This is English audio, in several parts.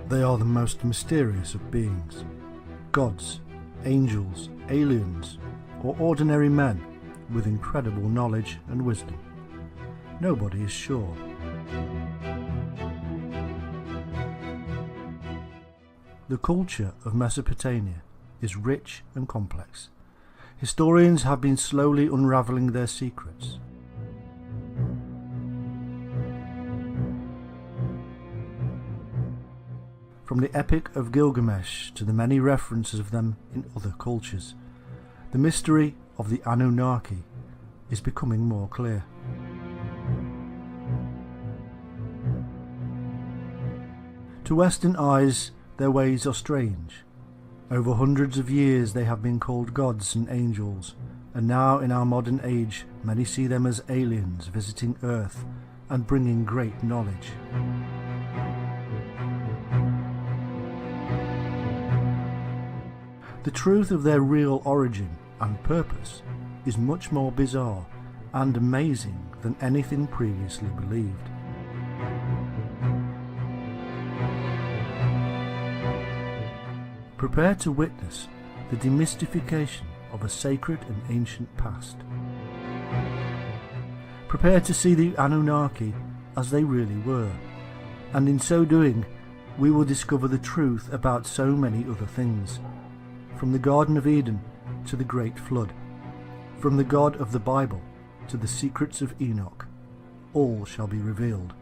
They are the most mysterious of beings. Gods, angels, aliens, or ordinary men with incredible knowledge and wisdom. Nobody is sure. The culture of Mesopotamia is rich and complex. Historians have been slowly unravelling their secrets. From the Epic of Gilgamesh to the many references of them in other cultures, the mystery of the Anunnaki is becoming more clear. To Western eyes, their ways are strange. Over hundreds of years they have been called gods and angels, and now in our modern age many see them as aliens visiting Earth and bringing great knowledge. The truth of their real origin and purpose is much more bizarre and amazing than anything previously believed. Prepare to witness the demystification of a sacred and ancient past. Prepare to see the Anunnaki as they really were, and in so doing we will discover the truth about so many other things, from the Garden of Eden to the Great Flood, from the God of the Bible to the secrets of Enoch. All shall be revealed.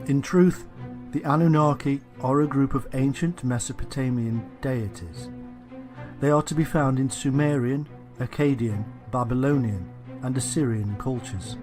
In truth, the Anunnaki are a group of ancient Mesopotamian deities. They are to be found in Sumerian, Akkadian, Babylonian and Assyrian cultures.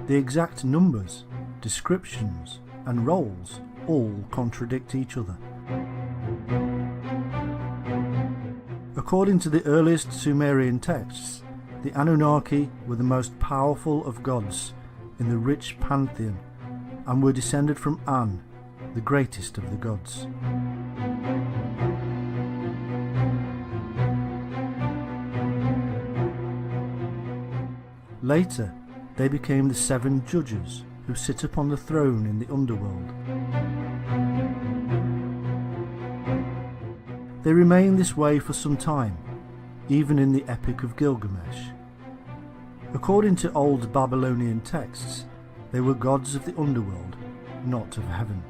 The exact numbers, descriptions and roles all contradict each other. According to the earliest Sumerian texts, the Anunnaki were the most powerful of gods in the rich pantheon and were descended from An, the greatest of the gods. Later, they became the 7 judges who sit upon the throne in the underworld. They remained this way for some time, even in the Epic of Gilgamesh. According to old Babylonian texts, they were gods of the underworld, not of heaven.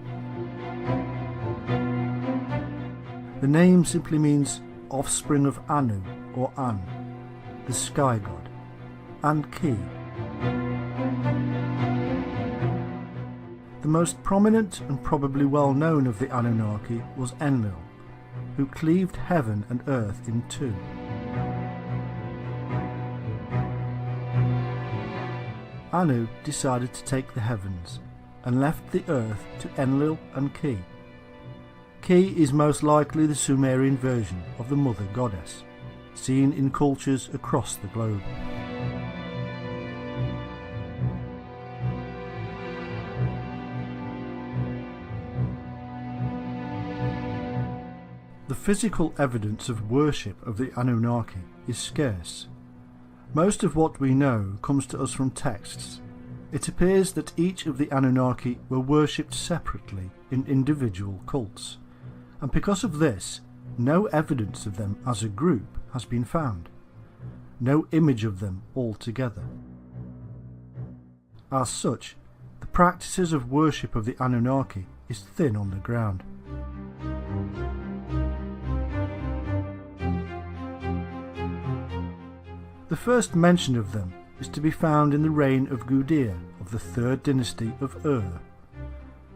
The name simply means offspring of Anu or An, the sky god, and Ki. The most prominent and probably well known of the Anunnaki was Enlil, who cleaved heaven and earth in two. Anu decided to take the heavens and left the earth to Enlil and Ki. Ki is most likely the Sumerian version of the mother goddess, seen in cultures across the globe. The physical evidence of worship of the Anunnaki is scarce. Most of what we know comes to us from texts. It appears that each of the Anunnaki were worshipped separately in individual cults, and because of this, no evidence of them as a group has been found. No image of them all together. As such, the practices of worship of the Anunnaki is thin on the ground. The first mention of them is to be found in the reign of Gudea of the 3rd dynasty of Ur.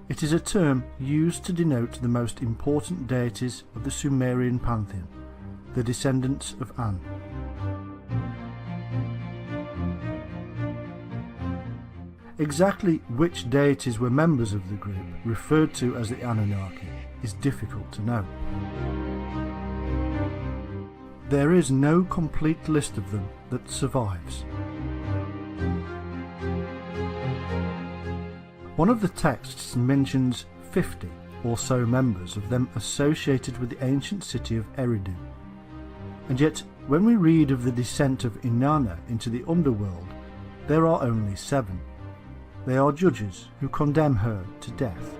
It is a term used to denote the most important deities of the Sumerian pantheon, the descendants of An. Exactly which deities were members of the group referred to as the Anunnaki is difficult to know. There is no complete list of them that survives. One of the texts mentions 50 or so members of them associated with the ancient city of Eridu, and yet when we read of the descent of Inanna into the underworld, there are only 7. They are judges who condemn her to death.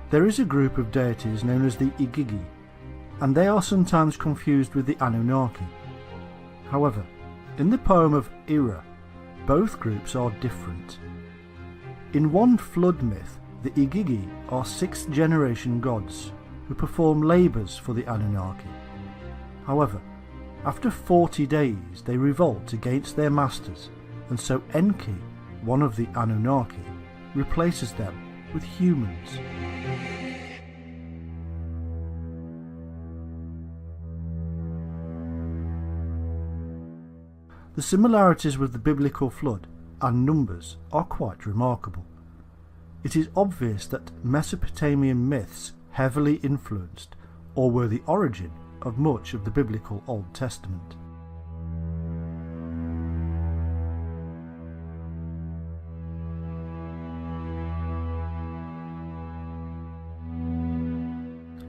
There is a group of deities known as the Igigi, and they are sometimes confused with the Anunnaki. However, in the poem of Ira, both groups are different. In one flood myth, the Igigi are 6th generation gods who perform labours for the Anunnaki. However, after 40 days they revolt against their masters, and so Enki, one of the Anunnaki, replaces them with humans. The similarities with the biblical flood and numbers are quite remarkable. It is obvious that Mesopotamian myths heavily influenced or were the origin of much of the biblical Old Testament.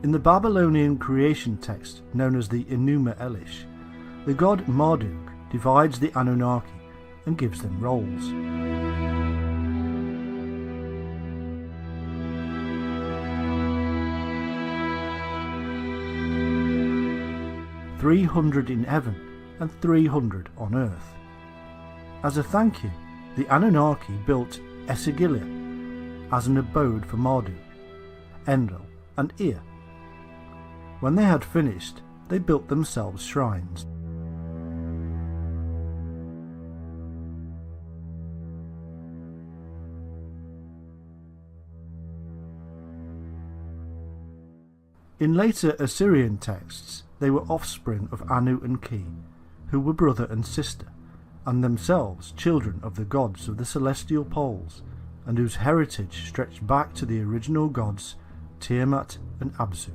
In the Babylonian creation text known as the Enuma Elish, the god Marduk divides the Anunnaki and gives them roles. "300 in heaven and 300 on earth." As a thank you, the Anunnaki built Esagila as an abode for Marduk, Enlil and Ea. When they had finished, they built themselves shrines. In later Assyrian texts, they were offspring of Anu and Ki, who were brother and sister, and themselves children of the gods of the celestial poles, and whose heritage stretched back to the original gods Tiamat and Abzu.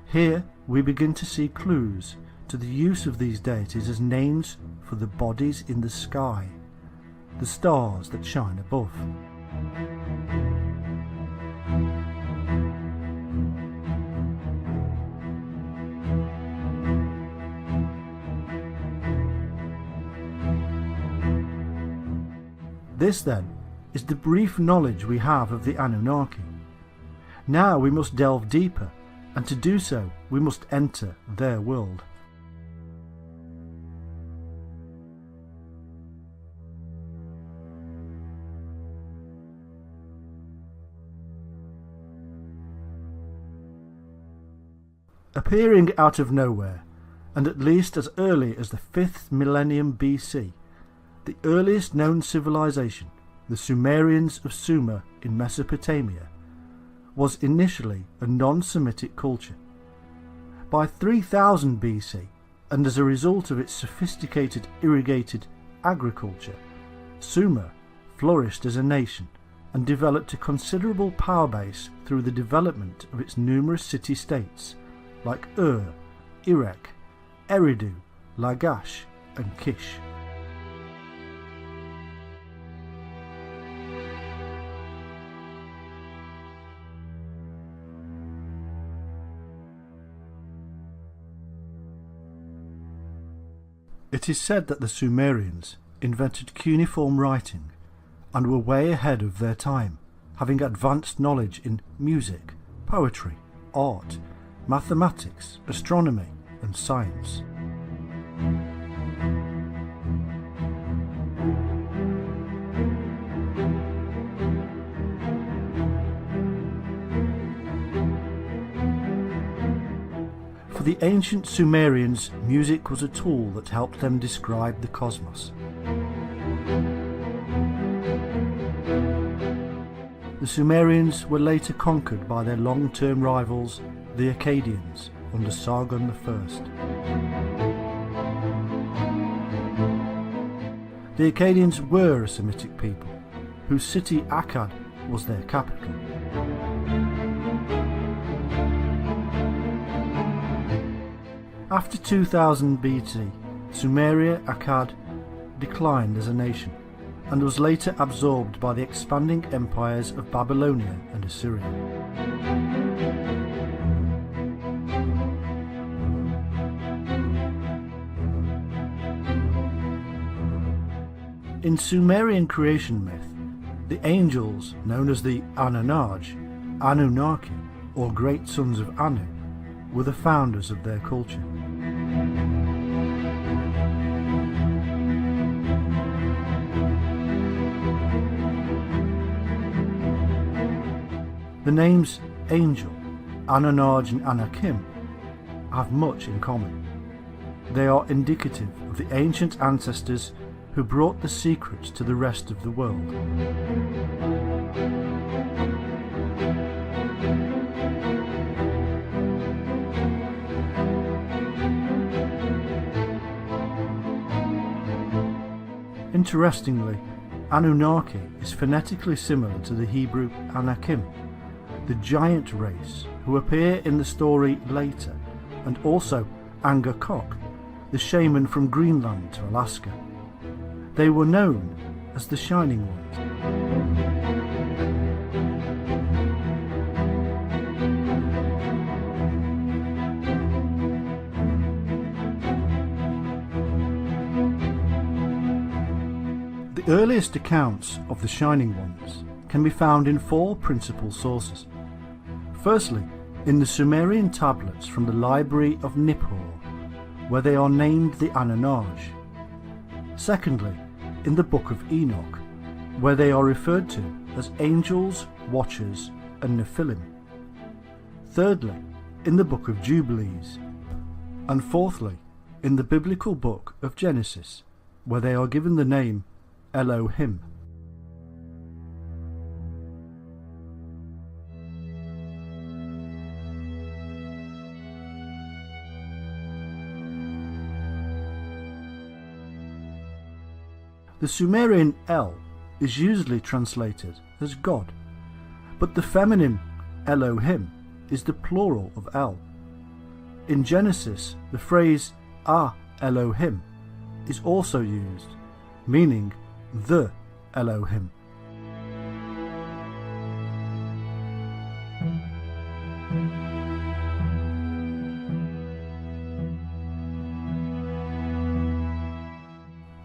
Here we begin to see clues to the use of these deities as names for the bodies in the sky, the stars that shine above. This then is the brief knowledge we have of the Anunnaki. Now we must delve deeper, and to do so we must enter their world. Appearing out of nowhere, and at least as early as the 5th millennium BC, the earliest known civilization, the Sumerians of Sumer in Mesopotamia, was initially a non-Semitic culture. By 3000 BC, and as a result of its sophisticated irrigated agriculture, Sumer flourished as a nation and developed a considerable power base through the development of its numerous city-states like Ur, Erech, Eridu, Lagash and Kish. It is said that the Sumerians invented cuneiform writing and were way ahead of their time, having advanced knowledge in music, poetry, art, mathematics, astronomy and science. For the ancient Sumerians, music was a tool that helped them describe the cosmos. The Sumerians were later conquered by their long-term rivals, the Akkadians, under Sargon I. The Akkadians were a Semitic people, whose city Akkad was their capital. After 2000 BC, Sumeria Akkad declined as a nation and was later absorbed by the expanding empires of Babylonia and Assyria. In Sumerian creation myth, the angels, known as the Anunnaki, or great sons of Anu, were the founders of their culture. The names Angel, Anunnaki and Anakim have much in common. They are indicative of the ancient ancestors who brought the secrets to the rest of the world. Interestingly, Anunnaki is phonetically similar to the Hebrew Anakim, the giant race who appear in the story later, and also Angakok, the shaman from Greenland to Alaska. They were known as the Shining Ones. The earliest accounts of the Shining Ones can be found in four principal sources. Firstly, in the Sumerian tablets from the Library of Nippur, where they are named the Anunnaki. Secondly, in the Book of Enoch, where they are referred to as angels, watchers, and Nephilim. Thirdly, in the Book of Jubilees. And fourthly, in the biblical book of Genesis, where they are given the name Elohim. The Sumerian El is usually translated as God, but the feminine Elohim is the plural of El. In Genesis, the phrase Elohim is also used, meaning the Elohim.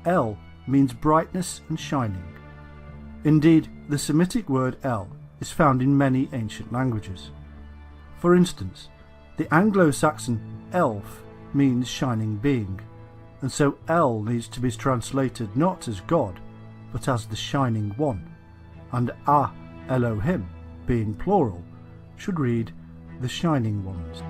El means brightness and shining. Indeed, the Semitic word El is found in many ancient languages. For instance, the Anglo-Saxon elf means shining being, and so El needs to be translated not as God, but as the Shining One, and Elohim, being plural, should read the Shining Ones.